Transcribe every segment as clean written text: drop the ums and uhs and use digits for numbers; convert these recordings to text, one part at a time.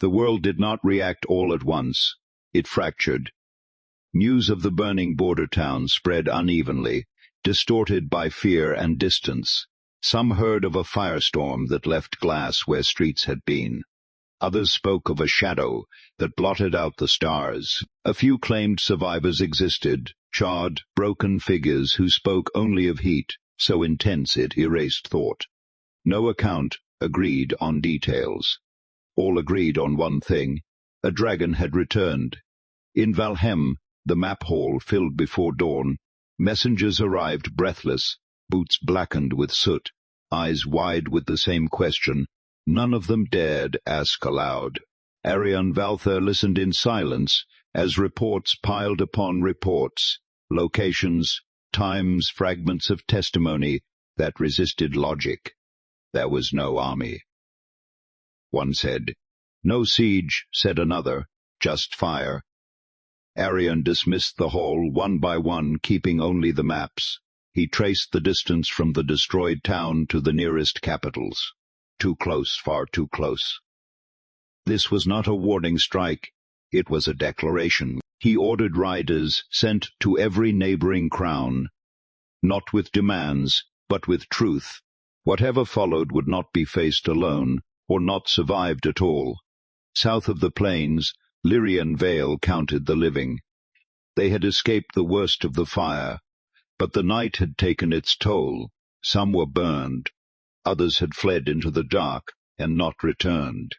The world did not react all at once. It fractured. News of the burning border towns spread unevenly, distorted by fear and distance. Some heard of a firestorm that left glass where streets had been. Others spoke of a shadow that blotted out the stars. A few claimed survivors existed, charred, broken figures who spoke only of heat, so intense it erased thought. No account agreed on details. All agreed on one thing: a dragon had returned. In Valheim, the map hall filled before dawn. Messengers arrived breathless, boots blackened with soot, eyes wide with the same question. None of them dared ask aloud. Arion Valther listened in silence as reports piled upon reports, locations, times, fragments of testimony that resisted logic. There was no army. One said. No siege, said another, just fire. Arion dismissed the hall one by one, keeping only the maps. He traced the distance from the destroyed town to the nearest capitals. Too close, far too close. This was not a warning strike. It was a declaration. He ordered riders sent to every neighboring crown, not with demands, but with truth. Whatever followed would not be faced alone, or not survived at all. South of the plains, Lyrian Vale counted the living. They had escaped the worst of the fire, but the night had taken its toll. Some were burned. Others had fled into the dark and not returned.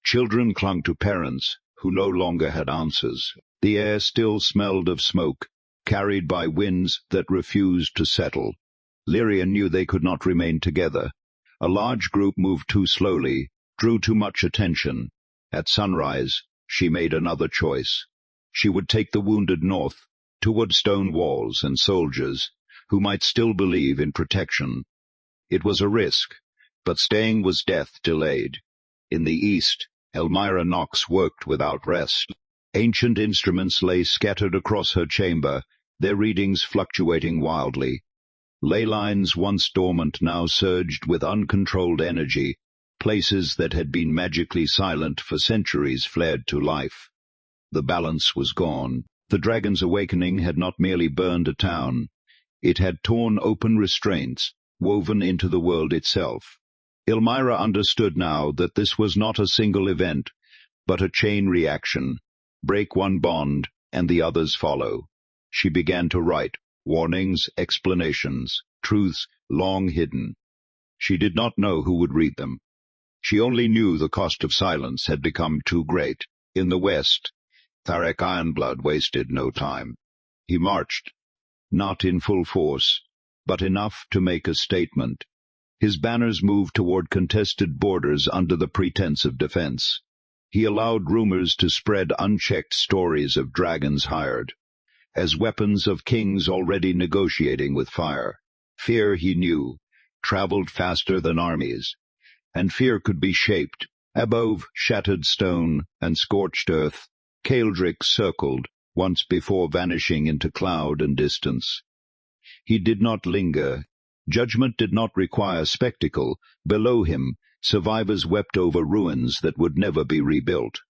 Children clung to parents who no longer had answers. The air still smelled of smoke, carried by winds that refused to settle. Lyrian knew they could not remain together. A large group moved too slowly, drew too much attention. At sunrise, she made another choice. She would take the wounded north, toward stone walls and soldiers who might still believe in protection. It was a risk, but staying was death delayed. In the east, Elmira Knox worked without rest. Ancient instruments lay scattered across her chamber, their readings fluctuating wildly. Ley lines once dormant now surged with uncontrolled energy. Places that had been magically silent for centuries flared to life. The balance was gone. The dragon's awakening had not merely burned a town. It had torn open restraints, woven into the world itself. Elmira understood now that this was not a single event, but a chain reaction. Break one bond, and the others follow. She began to write, warnings, explanations, truths long hidden. She did not know who would read them. She only knew the cost of silence had become too great. In the west, Tharek Ironblood wasted no time. He marched, not in full force, but enough to make a statement. His banners moved toward contested borders under the pretense of defense. He allowed rumors to spread unchecked stories of dragons hired, as weapons of kings already negotiating with fire. Fear, he knew, traveled faster than armies, and fear could be shaped. Above shattered stone and scorched earth, Kaeldrick circled, once before vanishing into cloud and distance. He did not linger. Judgment did not require spectacle. Below him, survivors wept over ruins that would never be rebuilt.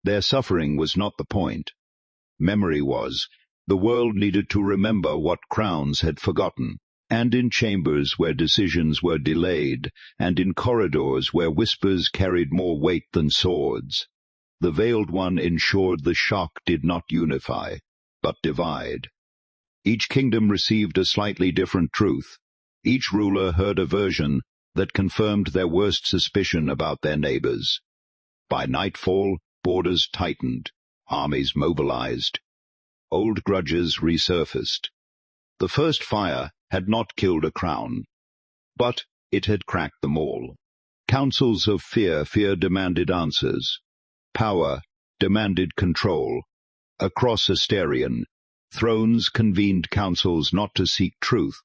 Their suffering was not the point. Memory was. The world needed to remember what CROWNS had forgotten, and in chambers where decisions were delayed, and in corridors where whispers carried more weight than swords. The Veiled One ensured the shock did not unify, but divide. Each kingdom received a slightly different truth. Each ruler heard a version that confirmed their worst suspicion about their neighbors. By nightfall, borders tightened, armies mobilized. Old grudges resurfaced. The first fire had not killed a crown, but it had cracked them all. Councils of fear demanded answers. Power demanded control. Across Asterion, thrones convened councils not to seek truth,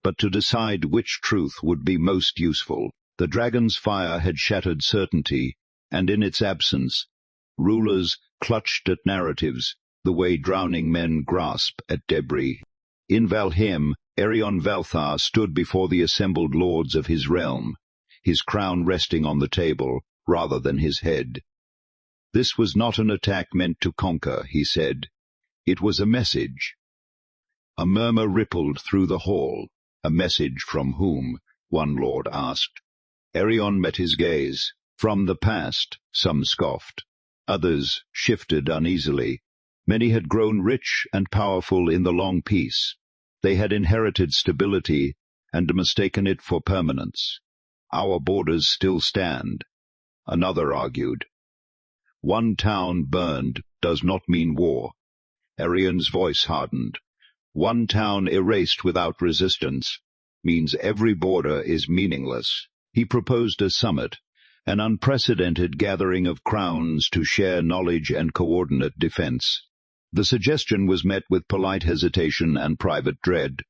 but to decide which truth would be most useful. The dragon's fire had shattered certainty, and in its absence, rulers clutched at narratives the way drowning men grasp at debris. In Valheim, Arion Valthar stood before the assembled lords of his realm, his crown resting on the table rather than his head. This was not an attack meant to conquer, he said. It was a message. A murmur rippled through the hall. A message from whom? One lord asked. Arion met his gaze. From the past, some scoffed. Others shifted uneasily. Many had grown rich and powerful in the long peace. They had inherited stability and mistaken it for permanence. Our borders still stand, another argued. One town burned does not mean war. Arion's voice hardened. One town erased without resistance means every border is meaningless. He proposed a summit, an unprecedented gathering of crowns to share knowledge and coordinate defense. The suggestion was met with polite hesitation and private dread.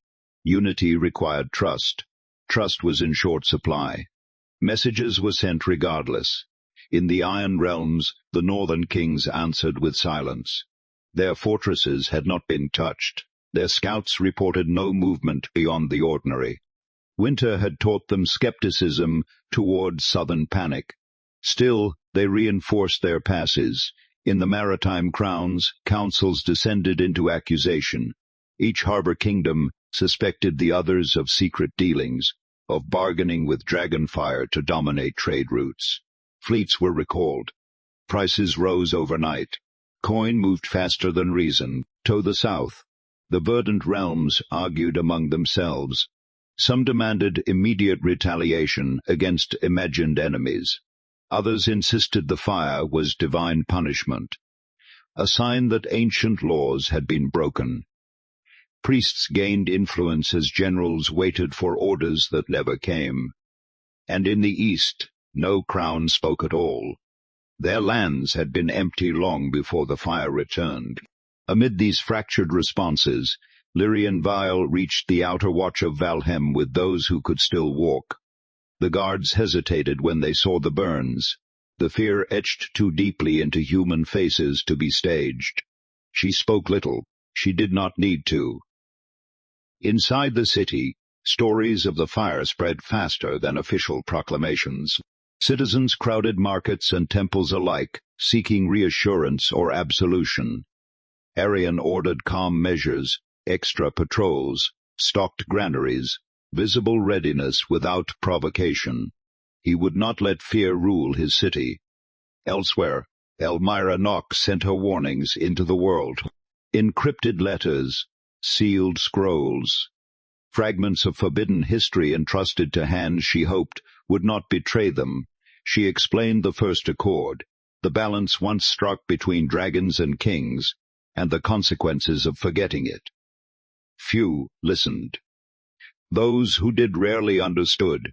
Unity required trust. Trust was in short supply. Messages were sent regardless. In the Iron Realms, the northern kings answered with silence. Their fortresses had not been touched. Their scouts reported no movement beyond the ordinary. Winter had taught them skepticism toward southern panic. Still, they reinforced their passes. In the maritime crowns, councils descended into accusation. Each harbor kingdom suspected the others of secret dealings, of bargaining with dragonfire to dominate trade routes. Fleets were recalled. Prices rose overnight. Coin moved faster than reason. To the south, the verdant realms argued among themselves. Some demanded immediate retaliation against imagined enemies. Others insisted the fire was divine punishment, a sign that ancient laws had been broken. Priests gained influence as generals waited for orders that never came. And in the east, no crown spoke at all. Their lands had been empty long before the fire returned. Amid these fractured responses, Lyrian Vile reached the outer watch of Valhem with those who could still walk. The guards hesitated when they saw the burns. The fear etched too deeply into human faces to be staged. She spoke little. She did not need to. Inside the city, stories of the fire spread faster than official proclamations. Citizens crowded markets and temples alike, seeking reassurance or absolution. Arion ordered calm measures, extra patrols, stocked granaries, visible readiness without provocation. He would not let fear rule his city. Elsewhere, Elmira Nock sent her warnings into the world. Encrypted letters, sealed scrolls, fragments of forbidden history entrusted to hands she hoped would not betray them. She explained the first accord, the balance once struck between dragons and kings, and the consequences of forgetting it. Few listened. Those who did rarely understood.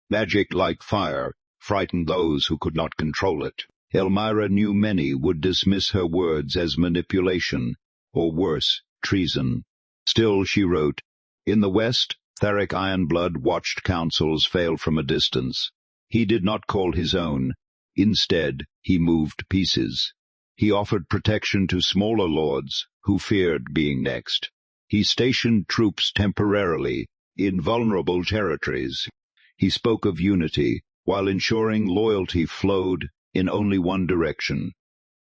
Magic, like fire, frightened those who could not control it. Elmira knew many would dismiss her words as manipulation, or worse, treason. Still, she wrote, in the west, Theric Ironblood watched councils fail from a distance. He did not call his own. Instead, he moved pieces. He offered protection to smaller lords who feared being next. He stationed troops temporarily in vulnerable territories. He spoke of unity, while ensuring loyalty flowed in only one direction.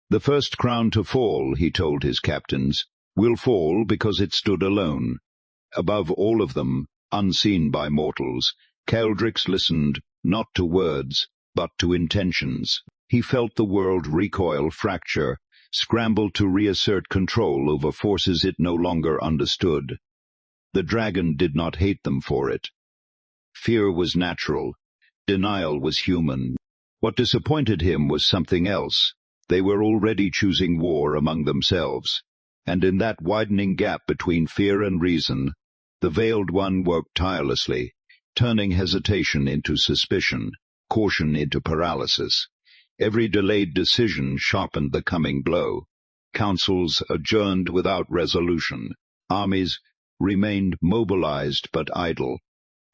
The first crown to fall, he told his captains, will fall because it stood alone. Above all of them, unseen by mortals, Keldrix listened not to words, but to intentions. He felt the world recoil, fracture, scramble to reassert control over forces it no longer understood. The dragon did not hate them for it. Fear was natural. Denial was human. What disappointed him was something else. They were already choosing war among themselves, and in that widening gap between fear and reason, the Veiled One worked tirelessly, turning hesitation into suspicion, caution into paralysis. Every delayed decision sharpened the coming blow. Councils adjourned without resolution. Armies remained mobilized but idle.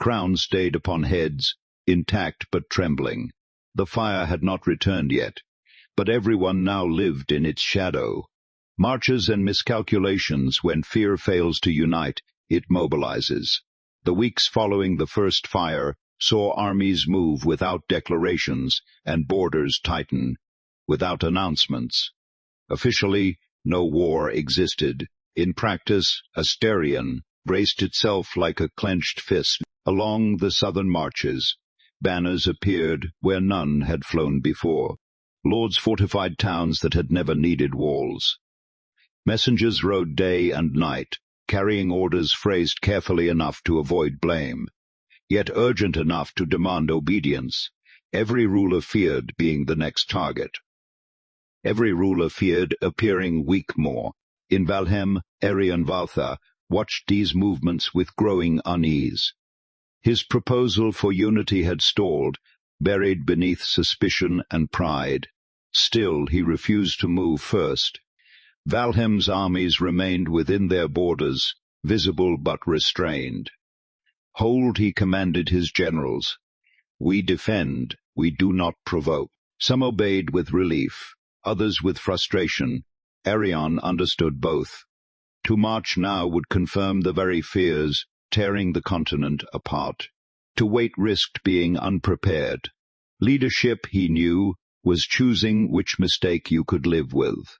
Crowns stayed upon heads, intact but trembling. The fire had not returned yet, but everyone now lived in its shadow. Marches and miscalculations, when fear fails to unite, it mobilizes. The weeks following the first fire saw armies move without declarations and borders tighten. without announcements. Officially, no war existed. In practice, Asterion braced itself like a clenched fist. Along the southern marches, banners appeared where none had flown before. Lords fortified towns that had never needed walls. Messengers rode day and night, carrying orders phrased carefully enough to avoid blame, yet urgent enough to demand obedience. Every ruler feared being the next target. Every ruler feared appearing weak more. In Valhem, Arion Valtha watched these movements with growing unease. His proposal for unity had stalled, buried beneath suspicion and pride. Still he refused to move first. Valhem's armies remained within their borders, visible but restrained. Hold, he commanded his generals. We defend, we do not provoke. Some obeyed with relief, others with frustration. Arion understood both. To march now would confirm the very fears tearing the continent apart. To wait risked being unprepared. Leadership, he knew, was choosing which mistake you could live with.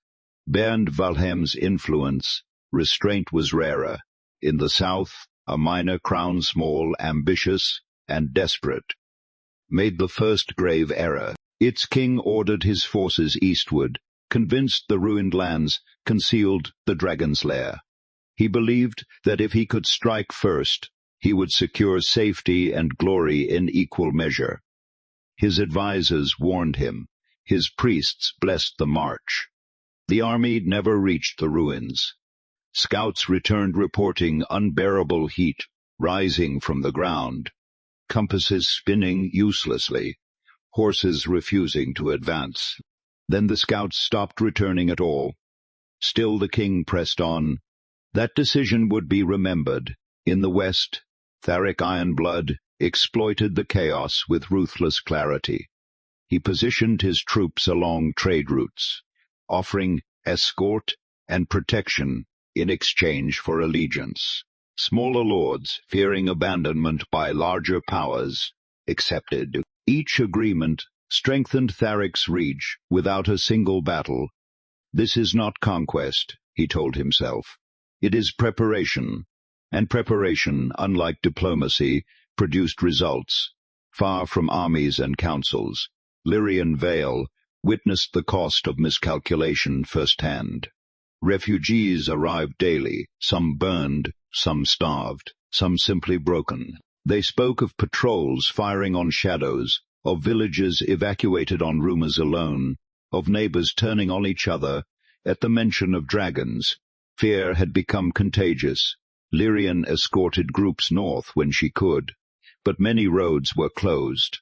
Beyond Valhem's influence, restraint was rarer. In the south, a minor crown small, ambitious, and desperate, made the first grave error. Its king ordered his forces eastward, convinced the ruined lands concealed the dragon's lair. He believed that if he could strike first, he would secure safety and glory in equal measure. His advisers warned him. His priests blessed the march. The army never reached the ruins. Scouts returned reporting unbearable heat rising from the ground, compasses spinning uselessly, horses refusing to advance. Then the scouts stopped returning at all. Still the king pressed on. That decision would be remembered. In the west, Tharic Ironblood exploited the chaos with ruthless clarity. He positioned his troops along trade routes, offering escort and protection in exchange for allegiance. Smaller lords, fearing abandonment by larger powers, accepted. Each agreement strengthened Tharic's reach without a single battle. This is not conquest, he told himself. It is preparation, and preparation, unlike diplomacy, produced results. Far from armies and councils, Lyrian Vale witnessed the cost of miscalculation firsthand. Refugees arrived daily, some burned, some starved, some simply broken. They spoke of patrols firing on shadows, of villages evacuated on rumors alone, of neighbors turning on each other at the mention of dragons. Fear had become contagious. Lyrian escorted groups north when she could, but many roads were closed.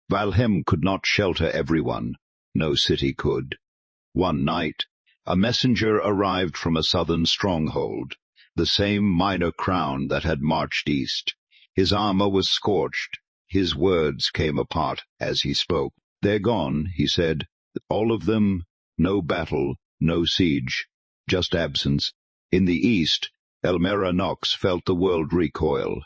Valhem could not shelter everyone. No city could. One night, a messenger arrived from a southern stronghold, the same minor crown that had marched east. His armor was scorched. His words came apart as he spoke. "They're gone," he said. "All of them. No battle, no siege, just absence." In the east, Elmera Nox felt the world recoil.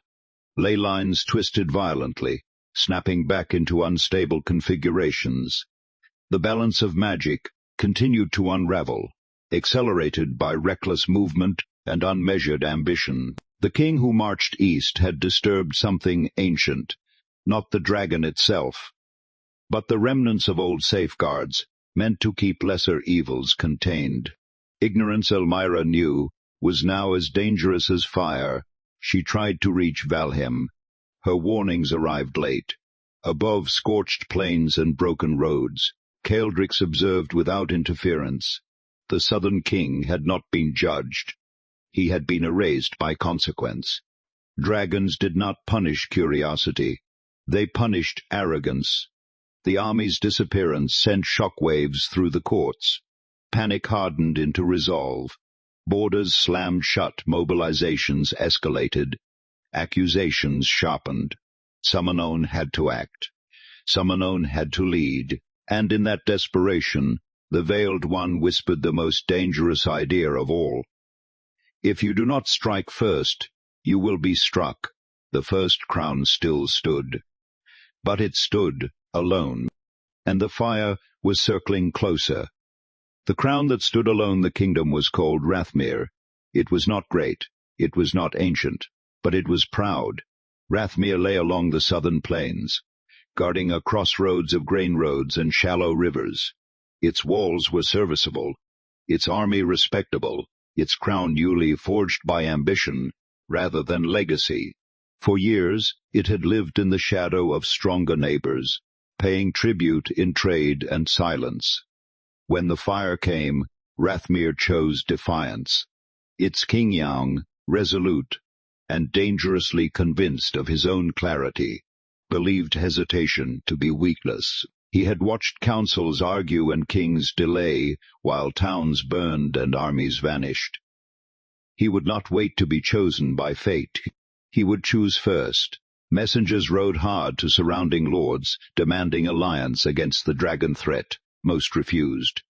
Ley lines twisted violently, snapping back into unstable configurations. The balance of magic continued to unravel, accelerated by reckless movement and unmeasured ambition. The king who marched east had disturbed something ancient, not the dragon itself, but the remnants of old safeguards meant to keep lesser evils contained. Ignorance, Elmira knew, was now as dangerous as fire. She tried to reach Valhem. Her warnings arrived late. Above scorched plains and broken roads, Kaeldrix observed without interference. The southern king had not been judged. He had been erased by consequence. Dragons did not punish curiosity. They punished arrogance. The army's disappearance sent shockwaves through the courts. Panic hardened into resolve. Borders slammed shut, mobilizations escalated. Accusations sharpened. Summonon had to act. Summonon had to lead, and in that desperation, the Veiled One whispered the most dangerous idea of all. "If you do not strike first, you will be struck." The first crown still stood. But it stood, alone, and the fire was circling closer. The crown that stood alone the kingdom was called Rathmere. It was not great, it was not ancient, but it was proud. Rathmere lay along the southern plains, guarding a crossroads of grain roads and shallow rivers. Its walls were serviceable, its army respectable, its crown newly forged by ambition rather than legacy. For years it had lived in the shadow of stronger neighbors, paying tribute in trade and silence. When the fire came, Rathmere chose defiance. Its king young, resolute, and dangerously convinced of his own clarity, believed hesitation to be weakness. He had watched councils argue and kings delay, while towns burned and armies vanished. He would not wait to be chosen by fate. He would choose first. Messengers rode hard to surrounding lords, demanding alliance against the dragon threat. Most refused.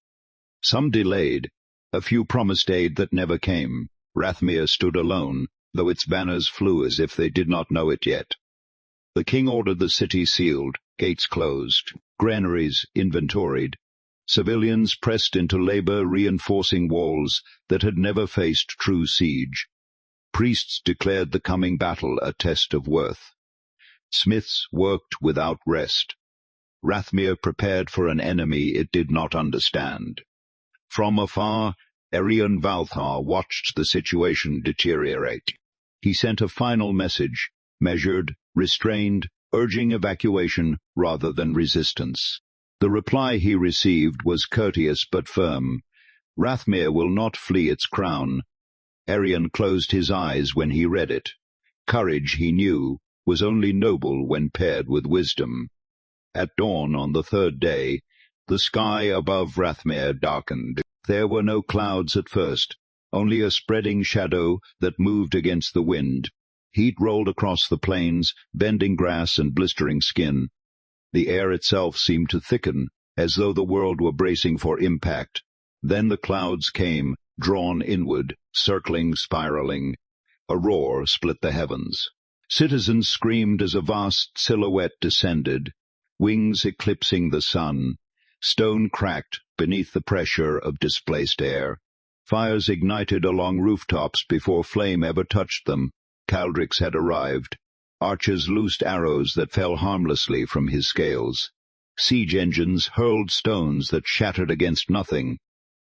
Some delayed. A few promised aid that never came. Rathmere stood alone, though its banners flew as if they did not know it yet. The king ordered the city sealed, gates closed, granaries inventoried. Civilians pressed into labor reinforcing walls that had never faced true siege. Priests declared the coming battle a test of worth. Smiths worked without rest. Rathmere prepared for an enemy it did not understand. From afar, Arion Valthar watched the situation deteriorate. He sent a final message, measured, restrained, urging evacuation rather than resistance. The reply he received was courteous but firm. Rathmere will not flee its crown. Arion closed his eyes when he read it. Courage, he knew, was only noble when paired with wisdom. At dawn on the third day, the sky above Rathmere darkened. There were no clouds at first, only a spreading shadow that moved against the wind. Heat rolled across the plains, bending grass and blistering skin. The air itself seemed to thicken, as though the world were bracing for impact. Then the clouds came, drawn inward, circling, spiraling. A roar split the heavens. Citizens screamed as a vast silhouette descended, wings eclipsing the sun. Stone cracked beneath the pressure of displaced air. Fires ignited along rooftops before flame ever touched them. Caldrix had arrived. Archers loosed arrows that fell harmlessly from his scales. Siege engines hurled stones that shattered against nothing.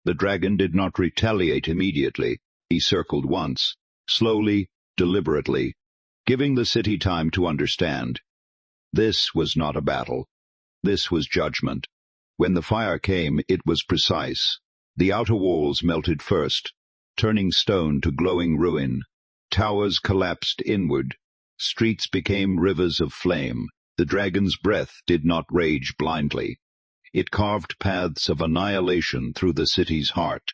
The dragon did not retaliate immediately. He circled once, slowly, deliberately, giving the city time to understand. This was not a battle. This was judgment. When the fire came, it was precise. The outer walls melted first, turning stone to glowing ruin. Towers collapsed inward. Streets became rivers of flame. The dragon's breath did not rage blindly. It carved paths of annihilation through the city's heart.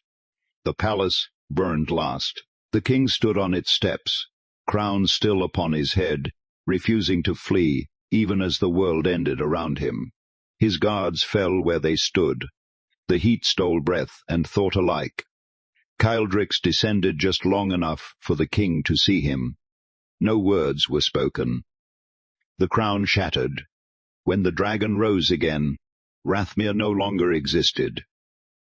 The palace burned last. The king stood on its steps, crown still upon his head, refusing to flee, even as the world ended around him. His guards fell where they stood. The heat stole breath and thought alike. Caldrix descended just long enough for the king to see him. No words were spoken. The crown shattered. When the dragon rose again, Rathmere no longer existed.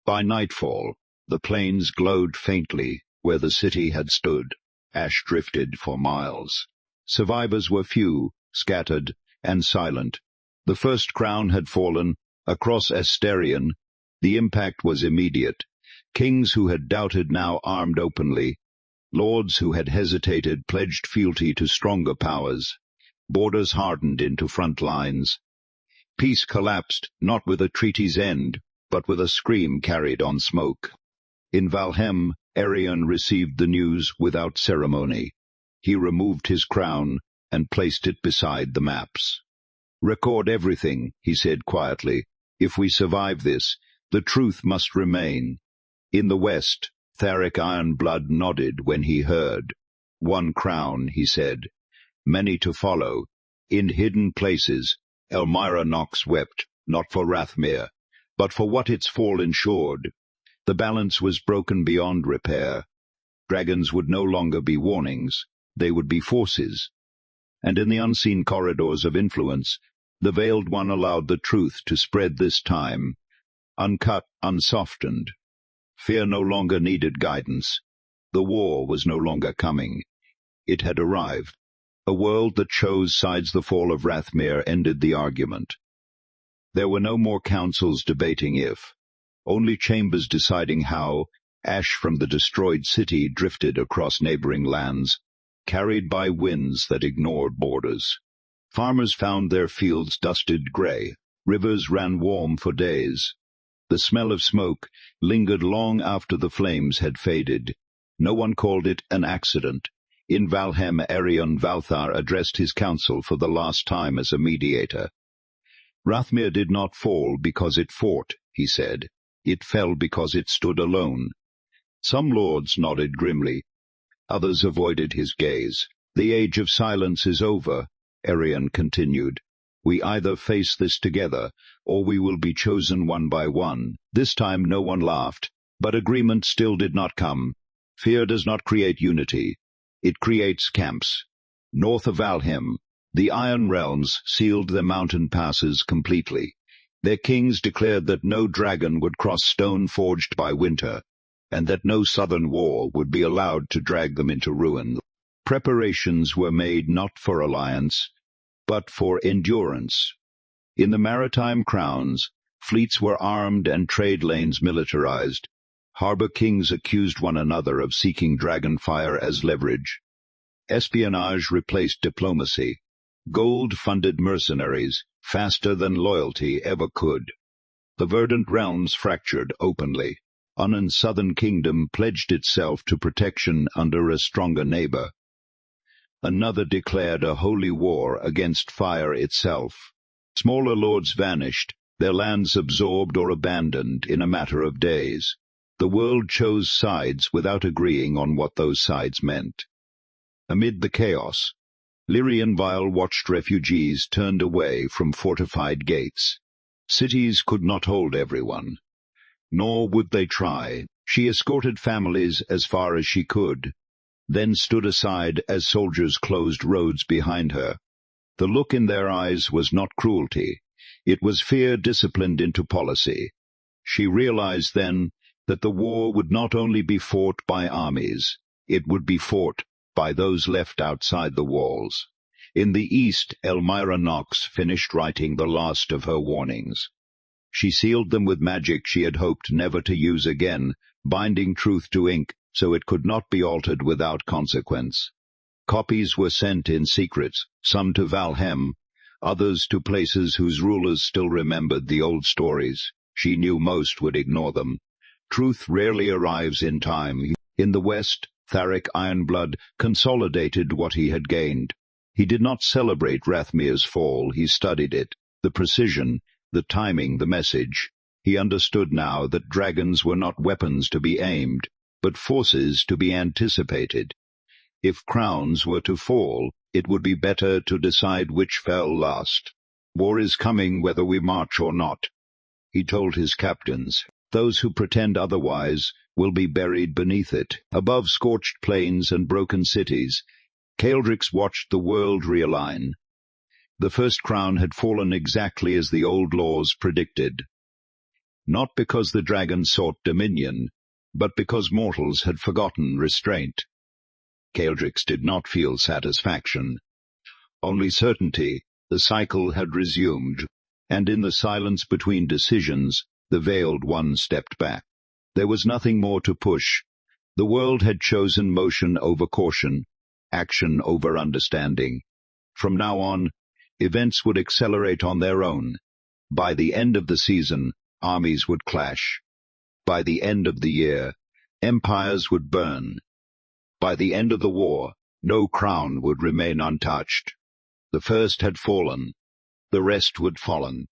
By nightfall, the plains glowed faintly where the city had stood. Ash drifted for miles. Survivors were few, scattered, and silent. The first crown had fallen. Across Asterion, the impact was immediate. Kings who had doubted now armed openly. Lords who had hesitated pledged fealty to stronger powers. Borders hardened into front lines. Peace collapsed, not with a treaty's end, but with a scream carried on smoke. In Valhem, Arion received the news without ceremony. He removed his crown and placed it beside the maps. "Record everything," he said quietly. "If we survive this, the truth must remain." In the west, Tharic Ironblood nodded when he heard. "One crown," he said. "Many to follow." In hidden places, Elmira Nox wept, not for Rathmere, but for what its fall ensured. The balance was broken beyond repair. Dragons would no longer be warnings, they would be forces. And in the unseen corridors of influence, the Veiled One allowed the truth to spread this time. uncut, unsoftened. Fear no longer needed guidance. The war was no longer coming. It had arrived. A world that chose sides. The fall of Rathmere ended the argument. There were no more councils debating if, only chambers deciding how. Ash from the destroyed city drifted across neighboring lands, carried by winds that ignored borders. Farmers found their fields dusted gray. Rivers ran warm for days. The smell of smoke lingered long after the flames had faded. No one called it an accident. In Valhem, Arion Valthar addressed his council for the last time as a mediator. Rathmere did not fall because it fought, he said. It fell because it stood alone. Some lords nodded grimly. Others avoided his gaze. The age of silence is over, Arion continued. We either face this together, or we will be chosen one by one. This time no one laughed, but agreement still did not come. Fear does not create unity. It creates camps. North of Valhem, the Iron Realms sealed their mountain passes completely. Their kings declared that no dragon would cross stone forged by winter, and that no southern war would be allowed to drag them into ruin. Preparations were made not for alliance, but for endurance. In the maritime crowns, fleets were armed and trade lanes militarized. Harbor kings accused one another of seeking dragonfire as leverage. Espionage replaced diplomacy. Gold funded mercenaries, faster than loyalty ever could. The verdant realms fractured openly. Unan's southern kingdom pledged itself to protection under a stronger neighbor. Another declared a holy war against fire itself. Smaller lords vanished, their lands absorbed or abandoned in a matter of days. The world chose sides without agreeing on what those sides meant. Amid the chaos, Lyrian Vile watched refugees turned away from fortified gates. Cities could not hold everyone. Nor would they try. She escorted families as far as she could, then stood aside as soldiers closed roads behind her. The look in their eyes was not cruelty. It was fear disciplined into policy. She realized then that the war would not only be fought by armies, it would be fought by those left outside the walls. In the east, Elmira Knox finished writing the last of her warnings. She sealed them with magic she had hoped never to use again, binding truth to ink so it could not be altered without consequence. Copies were sent in secret, some to Valhem, others to places whose rulers still remembered the old stories. She knew most would ignore them. Truth rarely arrives in time. In the west, Tharic Ironblood consolidated what he had gained. He did not celebrate Rathmere's fall, he studied it, the precision, the timing, the message. He understood now that dragons were not weapons to be aimed, but forces to be anticipated. If crowns were to fall, it would be better to decide which fell last. War is coming whether we march or not, he told his captains. Those who pretend otherwise will be buried beneath it. Above scorched plains and broken cities, Caeldrix watched the world realign. The first crown had fallen exactly as the old laws predicted. Not because the dragon sought dominion, but because mortals had forgotten restraint. Caeldrix did not feel satisfaction. Only certainty. The cycle had resumed, and in the silence between decisions, the Veiled One stepped back. There was nothing more to push. The world had chosen motion over caution, action over understanding. From now on, events would accelerate on their own. By the end of the season, armies would clash. By the end of the year, empires would burn. By the end of the war, no crown would remain untouched. The first had fallen. The rest would follow.